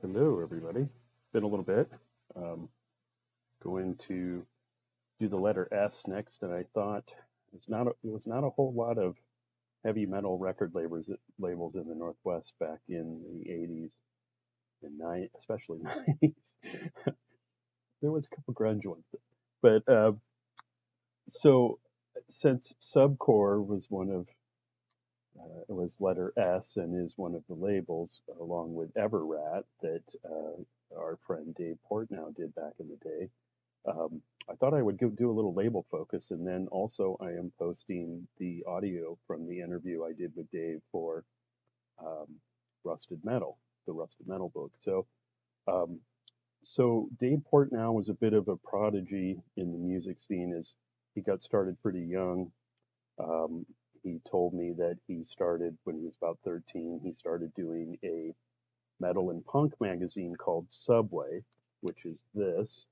Hello, everybody. Been a little bit. Um, Going to do the letter S next, and I thought it was not a whole lot of heavy metal record labels in the Northwest back in the 80s and especially 90s. There was a couple grunge ones, but so since Subcore was it was letter S and is one of the labels, along with Everrat that our friend Dave Portnow did back in the day. I thought I would do a little label focus, and then also I am posting the audio from the interview I did with Dave for um, Rusted Metal, the Rusted Metal book. Um, so Dave Portnow was a bit of a prodigy in the music scene as he got started pretty young. Um, he told me that he started when he was about 13. He started doing a metal and punk magazine called Subway, which is this.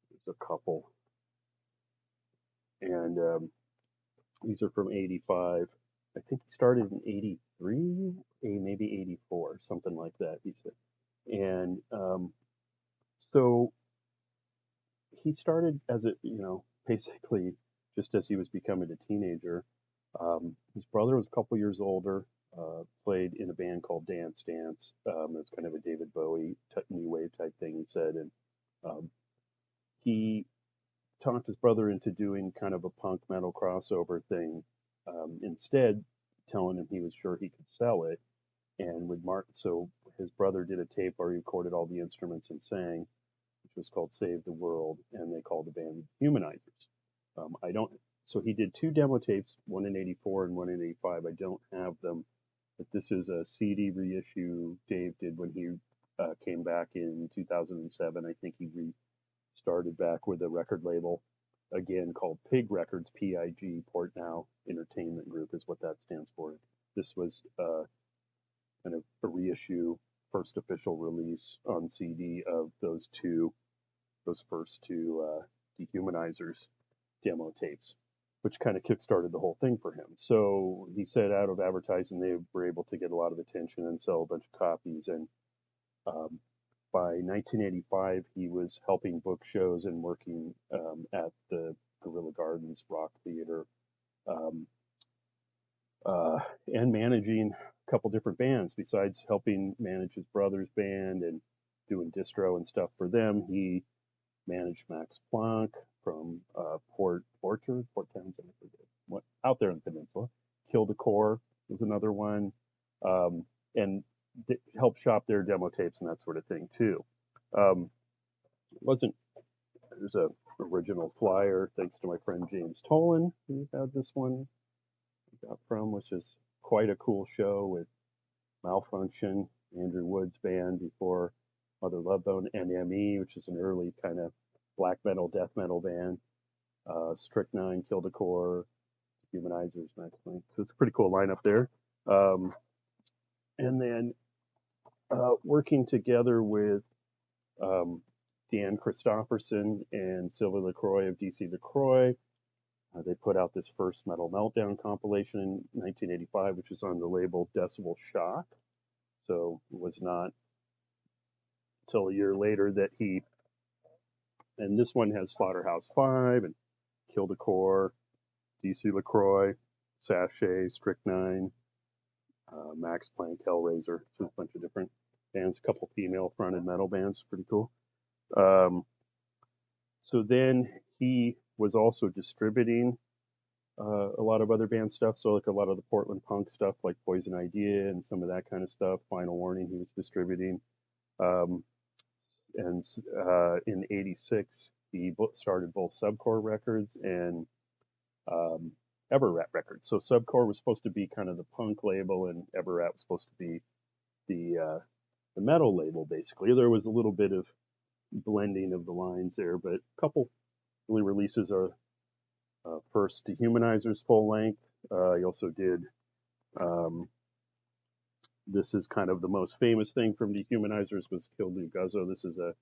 There's a couple, and these are from '85. I think he started in '83, maybe '84, something like that. He said, and so he started as basically just as he was becoming a teenager. His brother was a couple years older. Played in a band called Dance Dance. It's kind of a David Bowie new wave type thing. He said, and um, he talked his brother into doing kind of a punk metal crossover thing. Instead, telling him he was sure he could sell it, and with Mark, so his brother did a tape where he recorded all the instruments and sang, which was called "Save the World," and they called the band Humanizers. I don't. So he did two demo tapes, one in '84 and one in '85. I don't have them, but this is a CD reissue Dave did when he came back in 2007. I think he started back with a record label again called Pig Records, PIG, Portnow Entertainment Group is what that stands for. This was kind of a reissue, first official release on CD of those first two Dehumanizers demo tapes, which kind of kickstarted the whole thing for him. So he said out of advertising, they were able to get a lot of attention and sell a bunch of copies. And um, by 1985, he was helping book shows and working at the Guerrilla Gardens Rock Theater, um, uh, and managing a couple different bands. Besides helping manage his brother's band and doing distro and stuff for them, he managed Max Planck from Port Townsend, I forget what, out there in the peninsula. Kill the Core was another one, and helped shop their demo tapes and that sort of thing too. Wasn't There's a original flyer thanks to my friend James Tolan who had this one got from, which is quite a cool show with Malfunction, Andrew Wood's band before Mother Love Bone, NME, which is an early kind of black metal, death metal band, Strychnine, Kill the Core, Humanizers, Max Planck. So it's a pretty cool lineup there. Um, and then working together with um, Dan Christofferson and Sylvie LaCroix of DC LaCroix, they put out this first Metal Meltdown compilation in 1985, which is on the label Decibel Shock. So it was not until a year later that and this one has Slaughterhouse 5 and Kill the Core, DC LaCroix, Sachet, Strychnine, Max Planck, Hellraiser, so a bunch of different bands, a couple female fronted metal bands, pretty cool. So then he was also distributing a lot of other band stuff, so like a lot of the Portland punk stuff like Poison Idea and some of that kind of stuff. Final Warning he was distributing. And in '86 he started both Subcore Records and Everrat Records. So Subcore was supposed to be kind of the punk label, and Everrat was supposed to be the metal label. Basically, there was a little bit of blending of the lines there, but a couple early releases are first Dehumanizers full length. He also did. This is kind of the most famous thing from Dehumanizers was Kill Du Guzzo. This is a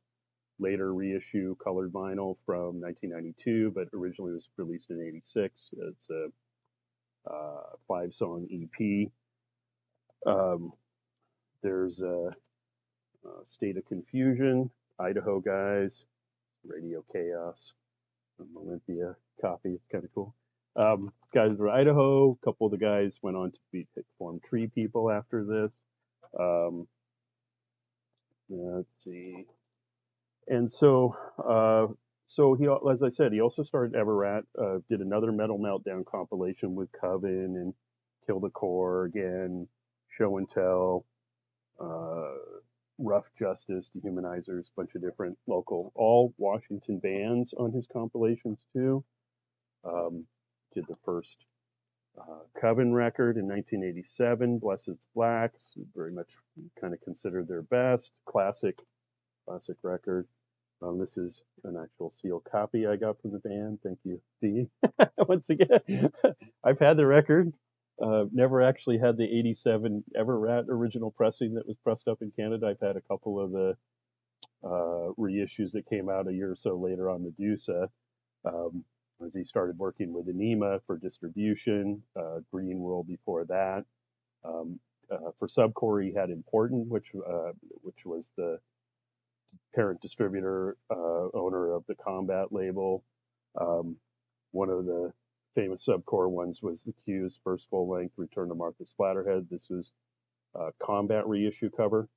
later reissue colored vinyl from 1992, but originally was released in '86. It's a 5-song EP. There's State of Confusion, Idaho guys, Radio Chaos, Olympia copy. It's kind of cool. Guys from Idaho. A couple of the guys went on to form Tree People after this. Let's see. And so he, as I said, he also started Everrat. Did another Metal Meltdown compilation with Coven and Kill the Core again, Show and Tell, Rough Justice, Dehumanizers, bunch of different local, all Washington bands on his compilations too. Did the first Coven record in 1987, Blessed Blacks, very much kind of considered their best, classic record. This is an actual sealed copy I got from the band. Thank you, Dee. Once again, I've had the record. Never actually had the 87 Everrat original pressing that was pressed up in Canada. I've had a couple of the reissues that came out a year or so later on Medusa. As he started working with Engima for distribution, Green World before that. For Subcore, he had Important, which was the parent distributor, owner of the Combat label. One of the famous Subcore ones was the Q's first full-length Return to Martha Splatterhead. This was a Combat reissue cover.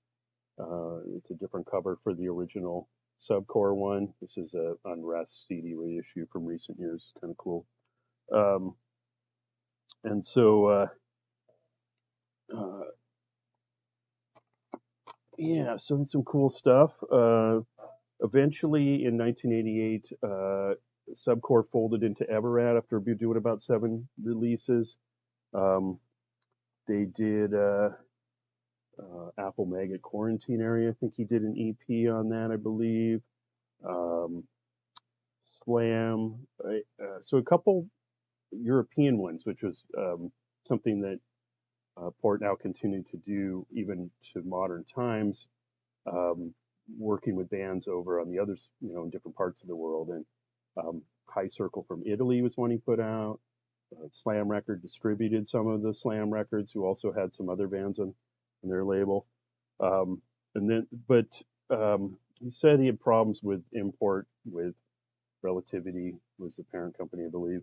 It's a different cover for the original Subcore one. This is a Unrest CD reissue from recent years. Kind of cool. And so, yeah, so some cool stuff. Eventually, in 1988, Subcore folded into Everrat after doing about 7 releases. They did Apple Maggot Quarantine Area. I think he did an EP on that, I believe. Slam. So a couple European ones, which was something that Portnow continued to do even to modern times, working with bands over on the others, in different parts of the world. And High Circle from Italy was one he put out. Slam Record distributed some of the Slam records, who also had some other bands on their label. But he said he had problems with Import, with Relativity was the parent company, I believe,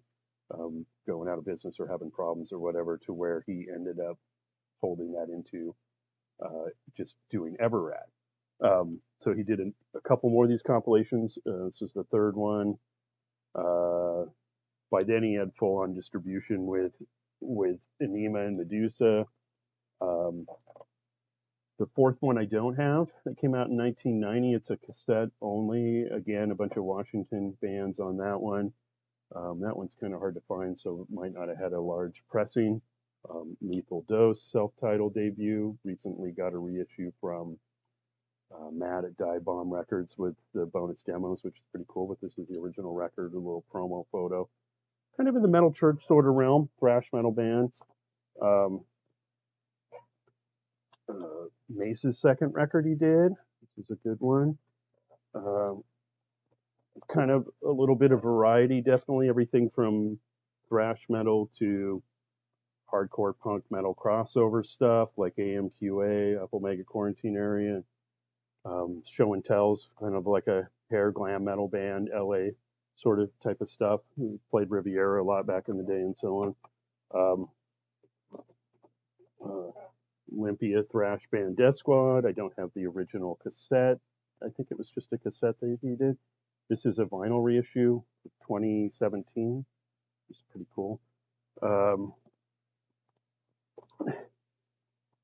going out of business or having problems or whatever, to where he ended up folding that into just doing Everrat. So he did a couple more of these compilations. This is the third one. By then he had full-on distribution with Engima and Medusa. The fourth one I don't have. That came out in 1990. It's a cassette only. Again, a bunch of Washington bands on that one. That one's kind of hard to find, so it might not have had a large pressing. Lethal Dose, self-titled debut. Recently got a reissue from Matt at Die Bomb Records with the bonus demos, which is pretty cool. But this is the original record, a little promo photo. Kind of in the metal church sort of realm, thrash metal band. Mace's second record he did. This is a good one. Kind of a little bit of variety, definitely. Everything from thrash metal to hardcore punk metal crossover stuff like AMQA, Apple Mega Quarantine Area. Show and Tells, kind of like a hair glam metal band, LA sort of type of stuff. He played Riviera a lot back in the day and so on. Olympia thrash band Death Squad. I don't have the original cassette. I think it was just a cassette that he did. This is a vinyl reissue, 2017. It's pretty cool.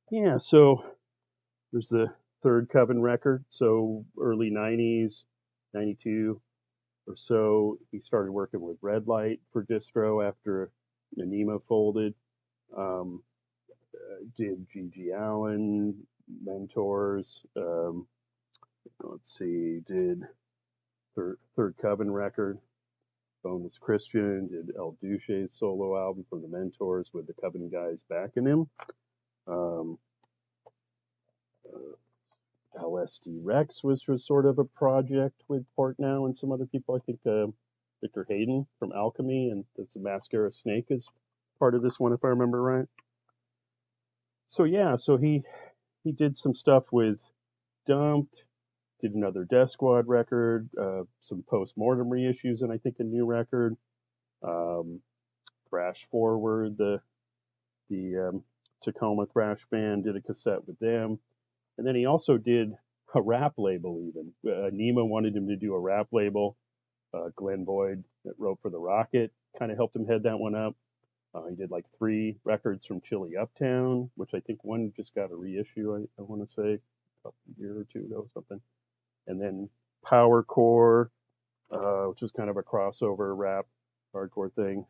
Yeah, so there's the third Coven record. So early 90s, 92 or so, he started working with Red Light for distro after Engima folded. Did G.G. Allen, Mentors. Let's see, did third Coven record, Boneless Christian, did El Duce's solo album from the Mentors with the Coven guys backing him. LSD Rex was sort of a project with Portnow and some other people. I think Victor Hayden from Alchemy, and there's a Mascara Snake is part of this one, if I remember right. So yeah, so he did some stuff with dumped. Did another Death Squad record, some post-mortem reissues, and I think a new record. Um, Thrash Forward, the Tacoma thrash band, did a cassette with them, and then he also did a rap label. Even Nima wanted him to do a rap label. Glenn Boyd, that wrote for the Rocket, kind of helped him head that one up. He did like 3 records from Chili Uptown, which I think one just got a reissue. I want to say a year or 2 ago, or something. And then Power Core, which is kind of a crossover rap hardcore thing.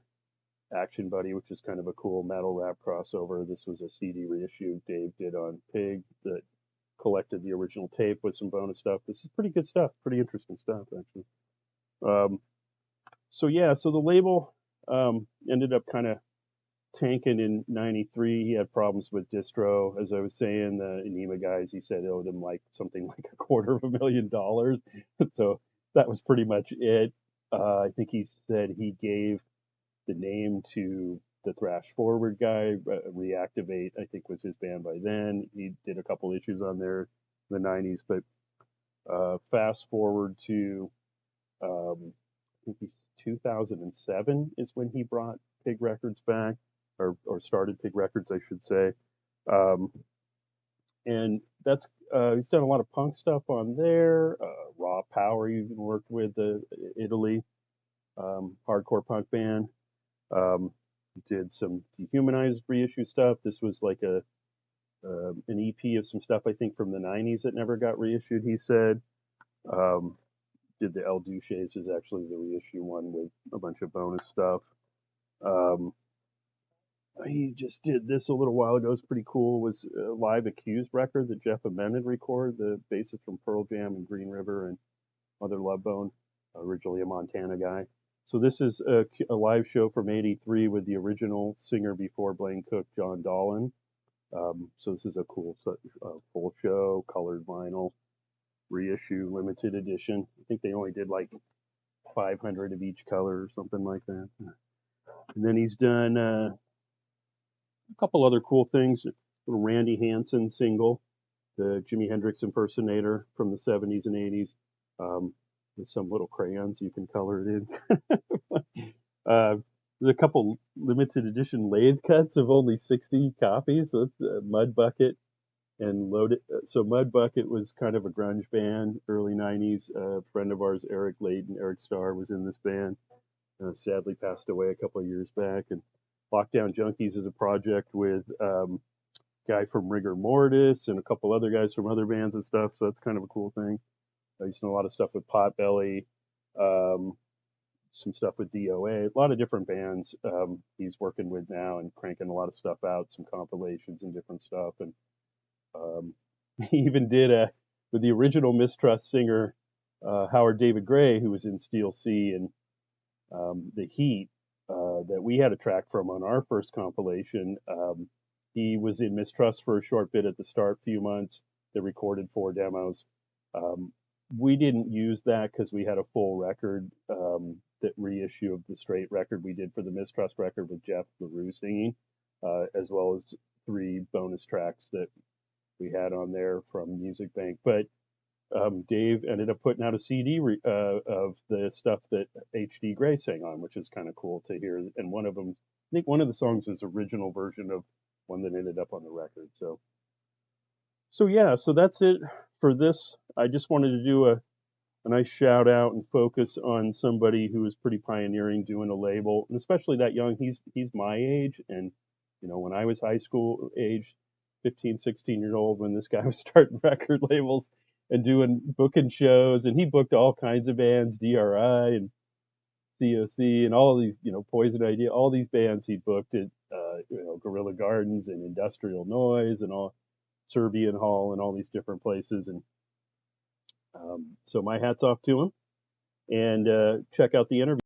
Action Buddy, which is kind of a cool metal rap crossover. This was a CD reissue Dave did on Pig that collected the original tape with some bonus stuff. This is pretty good stuff, pretty interesting stuff actually. Um, so yeah, so the label ended up kind of tanking in '93. He had problems with distro, as I was saying. The Enema guys, he said, owed him like something like $250,000. So that was pretty much it. I think he said he gave the name to the Thrash Forward guy. Reactivate, I think, was his band by then. He did a couple issues on there in the '90s. But fast forward to I think he's 2007 is when he brought Pig Records back, or started Pig Records, I should say. Um, and that's he's done a lot of punk stuff on there. Raw Power, he even worked with the Italy hardcore punk band. Did some Dehumanized reissue stuff. This was like an EP of some stuff I think from the '90s that never got reissued. He said. Did the El Duches is actually the reissue one with a bunch of bonus stuff. Um, he just did this a little while ago. It's pretty cool. It was a live Accused record that Jeff Amented recorded, the bassist from Pearl Jam and Green River and Mother Love Bone, originally a Montana guy. So this is a live show from '83 with the original singer before Blaine Cook, John Dolan. So this is a cool full show, colored vinyl, reissue, limited edition. I think they only did like 500 of each color or something like that. And then he's done a couple other cool things. A little Randy Hansen single, the Jimi Hendrix impersonator from the '70s and '80s, with some little crayons you can color it in. There's a couple limited edition lathe cuts of only 60 copies. So it's a Mud Bucket and Loaded. So Mud Bucket was kind of a grunge band, early '90s. A friend of ours, Eric Layden, Eric Starr, was in this band. Sadly passed away a couple of years back. And Lockdown Junkies is a project with a guy from Rigor Mortis and a couple other guys from other bands and stuff. So that's kind of a cool thing. He's done a lot of stuff with Potbelly, some stuff with DOA, a lot of different bands he's working with now and cranking a lot of stuff out, some compilations and different stuff. And he even did with the original Mistrust singer, Howard David Gray, who was in Steel Sea and The Heat, that we had a track from on our first compilation. He was in Mistrust for a short bit at the start, few months. They recorded 4 demos. We didn't use that because we had a full record, that reissue of the straight record we did for the Mistrust record with Jeff LaRue singing, as well as 3 bonus tracks that we had on there from Music Bank. But Dave ended up putting out a CD of the stuff that H.D. Gray sang on, which is kind of cool to hear. And one of them, I think one of the songs is original version of one that ended up on the record. So yeah, so that's it for this. I just wanted to do a nice shout out and focus on somebody who is pretty pioneering doing a label, and especially that young. He's my age, and when I was high school age, 15, 16-year-old, when this guy was starting record labels and doing booking shows, and he booked all kinds of bands, DRI and COC and all of these, Poison Idea, all these bands he booked at, Guerrilla Gardens and Industrial Noise and all Serbian Hall and all these different places. And so my hat's off to him, and check out the interview.